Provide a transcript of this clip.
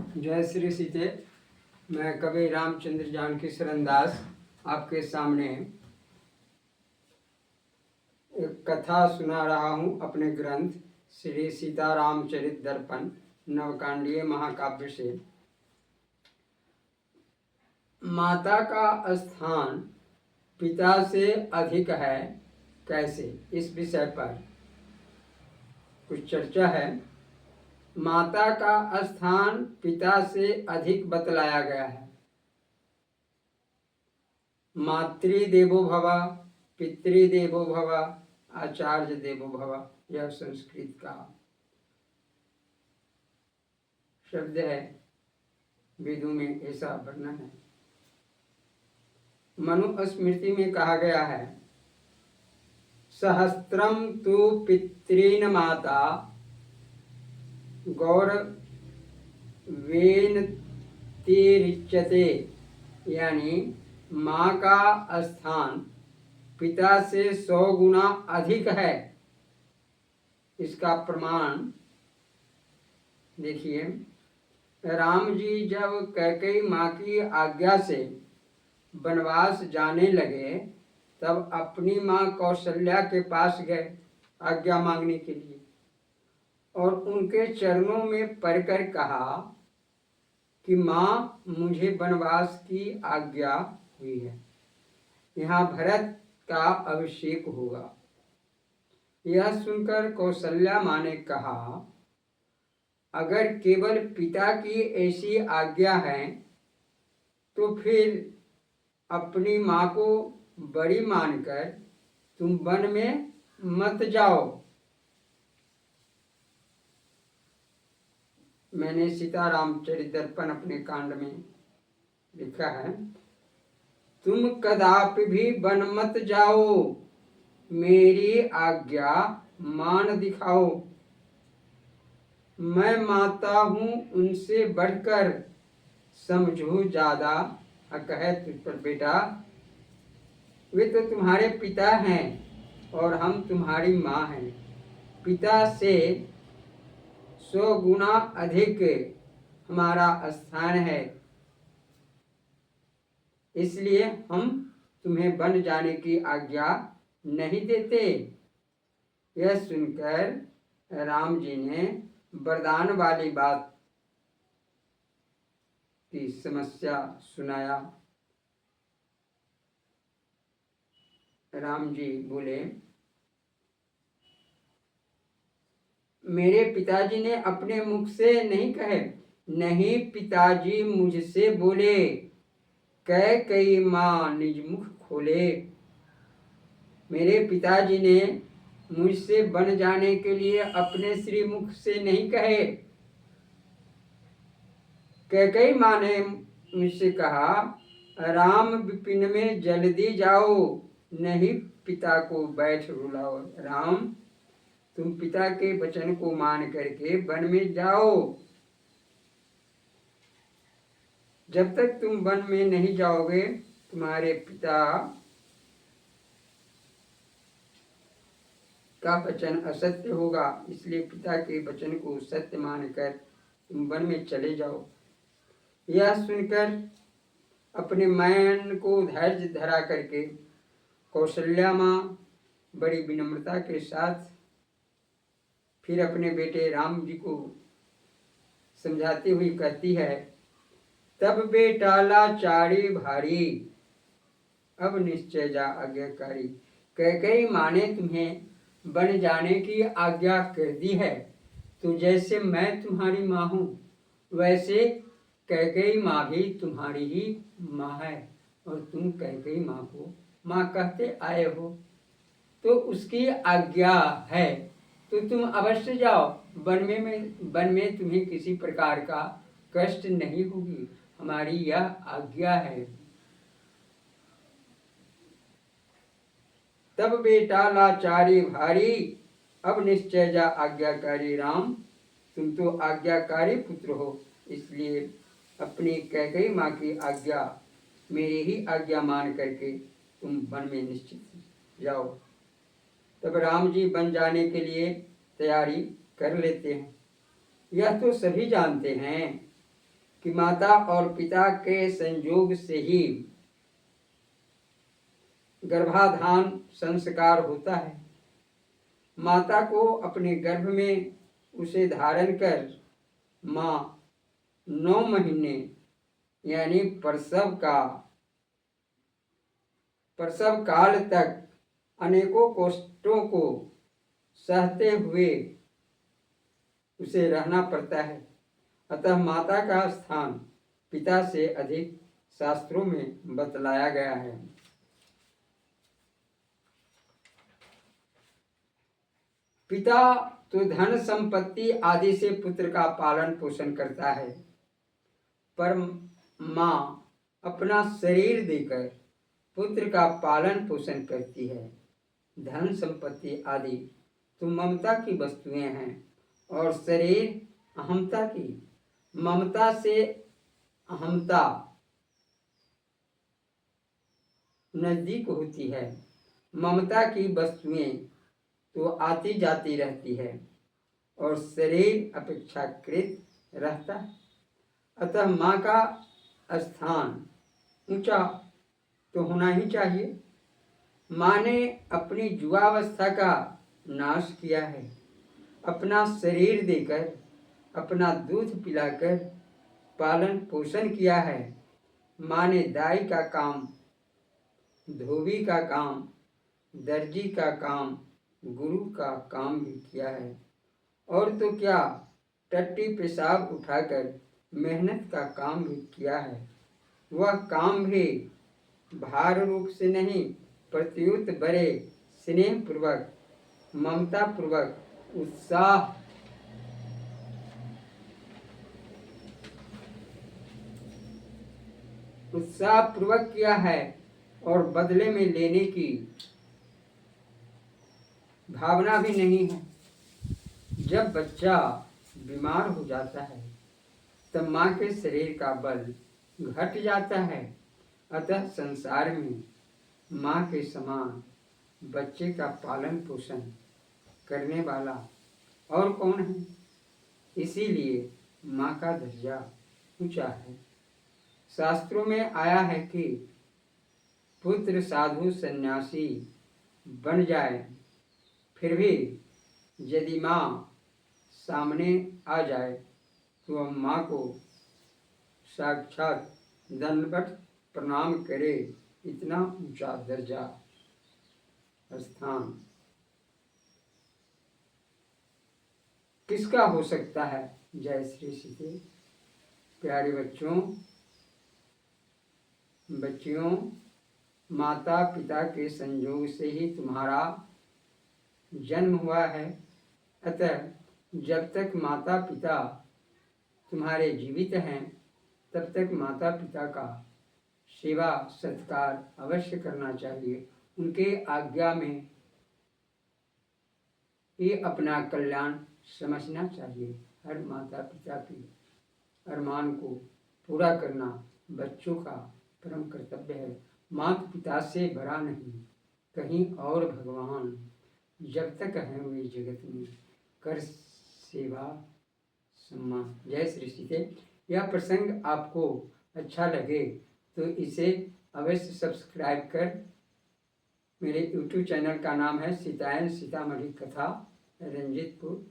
जय श्री सीते। मैं कवि रामचंद्र जानकी शरण दास आपके सामने एक कथा सुना रहा हूँ अपने ग्रंथ श्री सीतारामचरित दर्पण नवकांडीय महाकाव्य से। माता का स्थान पिता से अधिक है कैसे, इस विषय पर कुछ चर्चा है। माता का स्थान पिता से अधिक बतलाया गया है। मातृदेवो भव, पितृदेवो भव, आचार्य देवो भव, यह संस्कृत का शब्द है। वेदों में ऐसा वर्णन है। मनुस्मृति में कहा गया है, सहस्त्रम तु पितॄन् माता गौरवेन तिरिच्यते, यानी माँ का स्थान पिता से 100 गुना अधिक है। इसका प्रमाण देखिए, राम जी जब कैकेयी माँ की आज्ञा से वनवास जाने लगे तब अपनी माँ कौशल्या के पास गए आज्ञा मांगने के लिए और उनके चरणों में पड़कर कहा कि माँ, मुझे वनवास की आज्ञा हुई है, यहाँ भरत का अभिषेक होगा। यह सुनकर कौशल्या माँ ने कहा, अगर केवल पिता की ऐसी आज्ञा है तो फिर अपनी माँ को बड़ी मानकर तुम वन में मत जाओ। मैंने सीतारामचरित दर्पण अपने कांड में लिखा है, तुम कदापि भी वन मत जाओ, मेरी आज्ञा मान दिखाओ। मैं माता हूँ उनसे बढ़कर, समझो ज्यादा हक है तुझ पर बेटा। वे तो तुम्हारे पिता हैं और हम तुम्हारी माँ हैं। पिता से 100 गुना अधिक हमारा स्थान है, इसलिए हम तुम्हें वन जाने की आज्ञा नहीं देते। यह सुनकर राम जी ने वरदान वाली बात की समस्या सुनाया। राम जी बोले, मेरे पिताजी ने अपने मुख से नहीं कहे, नहीं पिताजी मुझसे बोले, कैकेयी माँ निज मुख खोले। मेरे पिताजी ने मुझसे वन जाने के लिए अपने श्री मुख से नहीं कहे। कैकेयी माँ ने मुझसे कहा, राम विपिन में जल्दी जाओ, नहीं पिता को बैठ रुलाओ। राम, तुम पिता के वचन को मान करके वन में जाओ। जब तक तुम वन में नहीं जाओगे तुम्हारे पिता का वचन असत्य होगा, इसलिए पिता के वचन को सत्य मानकर तुम वन में चले जाओ। यह सुनकर अपने मन को धैर्य धरा करके कौशल्या माँ बड़ी विनम्रता के साथ फिर अपने बेटे राम जी को समझाती हुई कहती है, तब बेटा लाचारी भारी, अब निश्चय जा आज्ञाकारी। कैकेयी माँ ने तुम्हें वन जाने की आज्ञा कर दी है, तो जैसे मैं तुम्हारी माँ हूँ वैसे कैकेयी माँ भी तुम्हारी ही माँ है और तुम कैकेयी माँ को माँ कहते आए हो, तो उसकी आज्ञा है तो तुम अवश्य जाओ। वन में तुम्हें किसी प्रकार का कष्ट नहीं होगी, हमारी यह आज्ञा है। तब बेटा लाचारी भारी, अब निश्चय जा आज्ञाकारी। राम, तुम तो आज्ञाकारी पुत्र हो, इसलिए अपनी कैकेयी माँ की आज्ञा मेरी ही आज्ञा मान करके तुम वन में निश्चित जाओ। तब राम जी वन जाने के लिए तैयारी कर लेते हैं। यह तो सभी जानते हैं कि माता और पिता के संयोग से ही गर्भाधान संस्कार होता है। माता को अपने गर्भ में उसे धारण कर माँ 9 महीने यानी प्रसव काल तक अनेकों कष्टों को सहते हुए उसे रहना पड़ता है। अतः माता का स्थान पिता से अधिक शास्त्रों में बतलाया गया है। पिता तो धन संपत्ति आदि से पुत्र का पालन पोषण करता है, पर माँ अपना शरीर देकर पुत्र का पालन पोषण करती है। धन संपत्ति आदि तो ममता की वस्तुएं हैं और शरीर अहमता की। ममता से अहमता नजदीक होती है। ममता की वस्तुएं तो आती जाती रहती है और शरीर अपेक्षाकृत रहता है। अतः माँ का स्थान ऊंचा तो होना ही चाहिए। माँ ने अपनी युवावस्था का नाश किया है, अपना शरीर देकर, अपना दूध पिलाकर पालन पोषण किया है। माँ ने दाई का काम, धोबी का काम, दर्जी का काम, गुरु का काम भी किया है। और तो क्या, टट्टी पेशाब उठाकर मेहनत का काम भी किया है। वह काम भी भार रूप से नहीं, प्रत्युत बड़े स्नेह पूर्वक, ममता पूर्वक, उत्साह पूर्वक किया है और बदले में लेने की भावना भी नहीं है। जब बच्चा बीमार हो जाता है तब माँ के शरीर का बल घट जाता है। अतः संसार में माँ के समान बच्चे का पालन पोषण करने वाला और कौन है। इसीलिए माँ का दर्जा ऊंचा है। शास्त्रों में आया है कि पुत्र साधु सन्यासी बन जाए, फिर भी यदि माँ सामने आ जाए तो वह माँ को साक्षात दंडवत प्रणाम करे। इतना ऊंचा दर्जा स्थान किसका हो सकता है। जय श्री सीते। प्यारे बच्चियों, माता पिता के संयोग से ही तुम्हारा जन्म हुआ है। अतः जब तक माता पिता तुम्हारे जीवित हैं तब तक माता पिता का सेवा सत्कार अवश्य करना चाहिए। उनके आज्ञा में ही अपना कल्याण समझना चाहिए। हर माता पिता की अरमान को पूरा करना बच्चों का परम कर्तव्य है। माता पिता से बड़ा नहीं कहीं और भगवान, जब तक हैं वे जगत में, कर सेवा सम्मान। जय श्री सीते। यह प्रसंग आपको अच्छा लगे तो इसे अवश्य सब्सक्राइब कर। मेरे YouTube चैनल का नाम है सीतायन सीतामढ़ी कथा रंजीतपुर